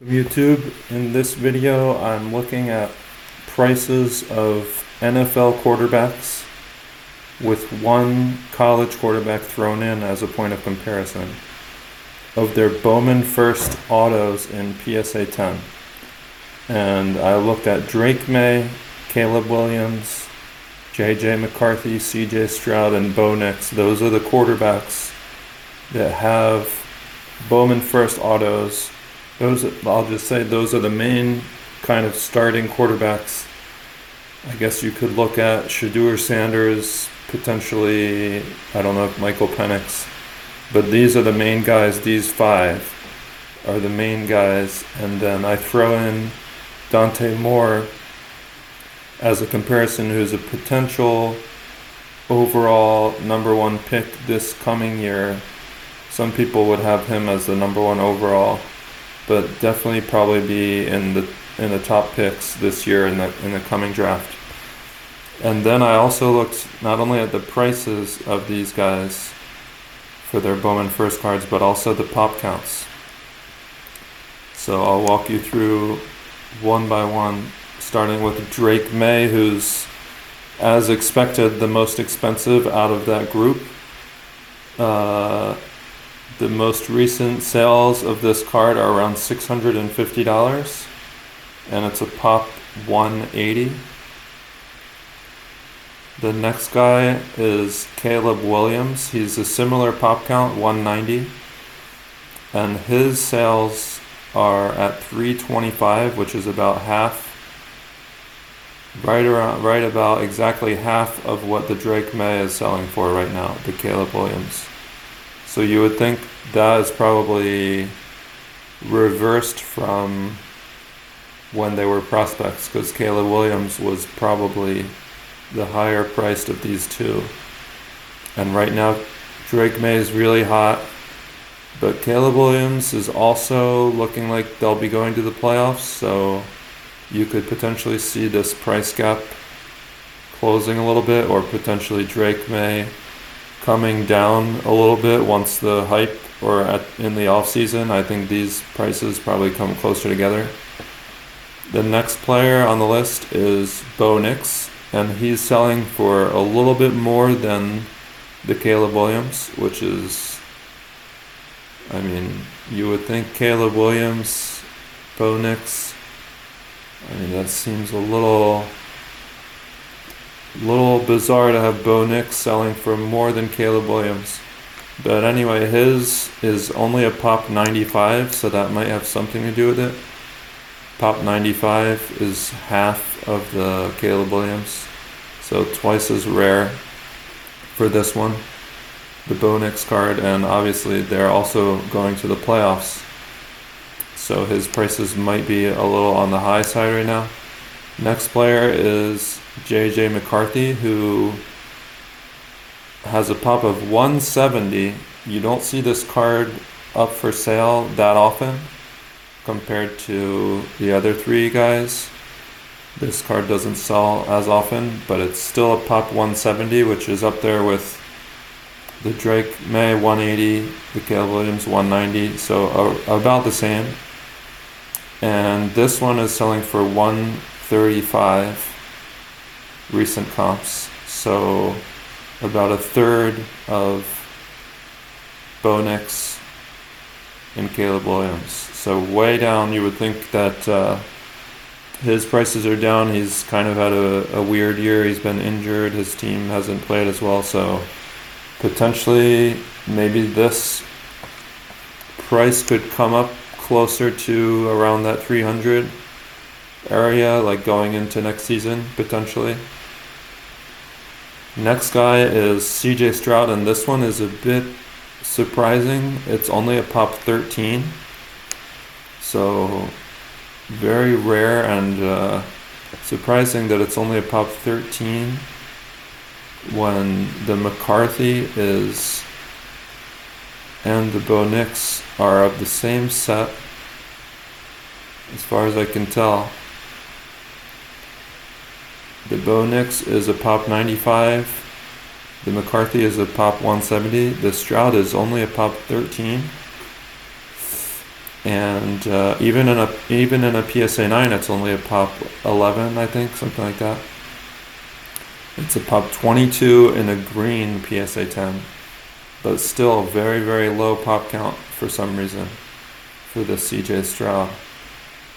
YouTube. In this video, I'm looking at prices of NFL quarterbacks with one college quarterback thrown in as a point of comparison of their Bowman first autos in PSA 10. And I looked at Drake Maye, Caleb Williams, JJ McCarthy, CJ Stroud, and Bo Nix. Those are the quarterbacks that have Bowman first autos. I'll just say those are the main kind of starting quarterbacks. I guess you could look at Shedeur Sanders, potentially, I don't know if Michael Penix, but these are the main guys. These five are the main guys, and then I throw in Dante Moore as a comparison, who's a potential overall number one pick this coming year. Some people would have him as the number one overall, but definitely probably be in the top picks this year in the coming draft. And then I also looked not only at the prices of these guys for their Bowman first cards, but also the pop counts. So I'll walk you through one by one, starting with Drake Maye, who's, as expected, the most expensive out of that group. The most recent sales of this card are around $650, and it's a pop 180. The next guy is Caleb Williams. He's a similar pop count, 190, and his sales are at $325, which is about half, right about exactly half of what the Drake Maye is selling for right now, the Caleb Williams. So you would think that is probably reversed from when they were prospects, because Caleb Williams was probably the higher priced of these two. And right now, Drake Maye is really hot, but Caleb Williams is also looking like they'll be going to the playoffs, so you could potentially see this price gap closing a little bit, or potentially Drake Maye coming down a little bit once the hype, or in the off season. I think these prices probably come closer together. The next player on the list is Bo Nix, and he's selling for a little bit more than the Caleb Williams, which is, I mean, you would think Caleb Williams, Bo Nix, I mean, that seems a little bizarre to have Bo Nix selling for more than Caleb Williams. But anyway, his is only a pop 95, so that might have something to do with it. Pop 95 is half of the Caleb Williams, so twice as rare for this one, the Bo Nix card, and obviously they're also going to the playoffs, so his prices might be a little on the high side right now. Next player is JJ McCarthy, who has a pop of 170. You don't see this card up for sale that often compared to the other three guys. This card doesn't sell as often, but it's still a pop 170, which is up there with the Drake Maye 180, the Caleb Williams 190, so about the same. And this one is selling for 135 recent comps, so about a third of Bo Nix and Caleb Williams. So way down. You would think that his prices are down. He's kind of had a weird year. He's been injured. His team hasn't played as well, so potentially maybe this price could come up closer to around that 300 area, like going into next season potentially. Next guy is CJ Stroud, and this one is a bit surprising. It's only a pop 13, so very rare, and surprising that it's only a pop 13 when the McCarthy is and the Bo Nix are of the same set as far as I can tell. The Bo Nix is a pop 95. The McCarthy is a pop 170. The Stroud is only a pop 13. and even in a PSA 9, it's only a pop 11, I think, something like that. It's a pop 22 in a green PSA 10, but still very, very low pop count for some reason for the CJ Stroud.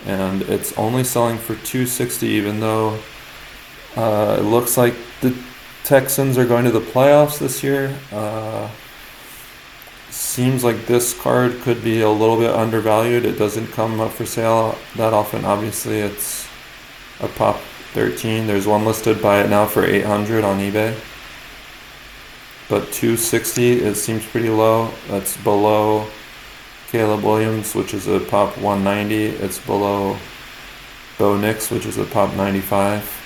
And it's only selling for $260, even though it looks like the Texans are going to the playoffs this year. Seems like this card could be a little bit undervalued. It doesn't come up for sale that often. Obviously, it's a pop 13. There's one listed, buy it now for $800 on eBay. But $260, it seems pretty low. That's below Caleb Williams, which is a pop 190. It's below Bo Nix, which is a pop 95.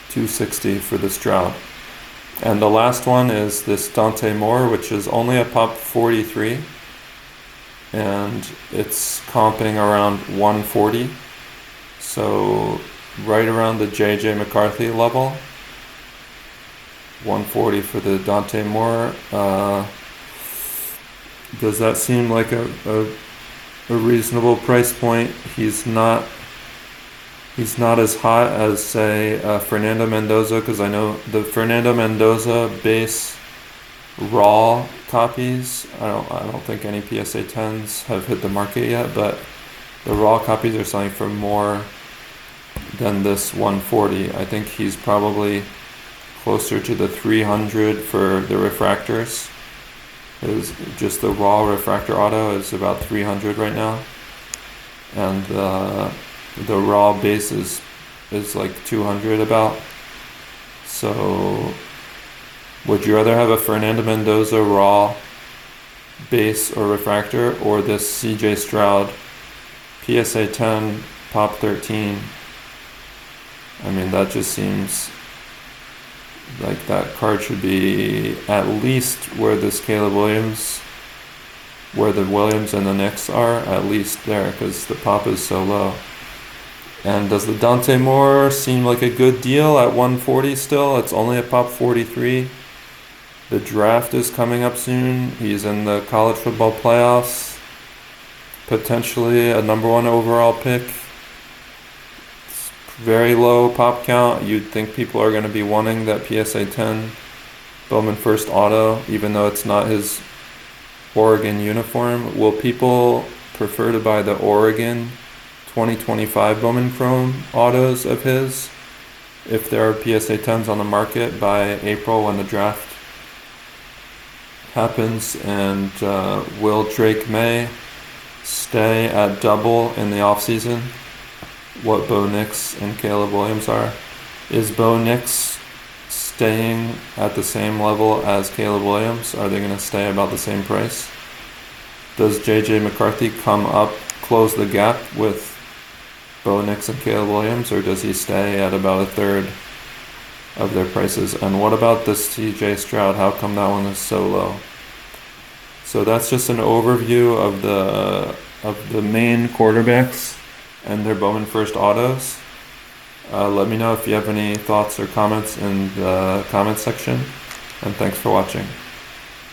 $260 for the Stroud. And the last one is this Dante Moore, which is only a pop 43. And it's comping around 140. So right around the JJ McCarthy level. 140 for the Dante Moore. Does that seem like a reasonable price point? He's not as hot as, say, Fernando Mendoza, because I know the Fernando Mendoza base raw copies, I don't think any PSA 10s have hit the market yet, but the raw copies are selling for more than this 140. I think he's probably closer to the 300 for the refractors. Is just the raw refractor auto is about 300 right now, and the raw base is like 200 about. So would you rather have a Fernando Mendoza raw base or refractor, or this CJ Stroud PSA 10 pop 13? I mean, that just seems like that card should be at least where this Caleb Williams, where the Williams and the Knicks are, at least there, because the pop is so low. And does the Dante Moore seem like a good deal at 140 still? It's only a pop 43. The draft is coming up soon. He's in the college football playoffs. Potentially a number 1 overall pick. It's very low pop count. You'd think people are going to be wanting that PSA 10 Bowman first auto, even though it's not his Oregon uniform. Will people prefer to buy the Oregon 2025 Bowman Chrome autos of his if there are PSA 10s on the market by April when the draft happens? And will Drake Maye stay at double in the offseason what Bo Nix and Caleb Williams are? Is Bo Nix staying at the same level as Caleb Williams? Are they going to stay about the same price? Does JJ McCarthy come up, close the gap with Bo Nix and Caleb Williams, or does he stay at about a third of their prices? And what about this CJ Stroud? How come that one is so low? So that's just an overview of the main quarterbacks and their Bowman first autos. Let me know if you have any thoughts or comments in the comment section, and thanks for watching.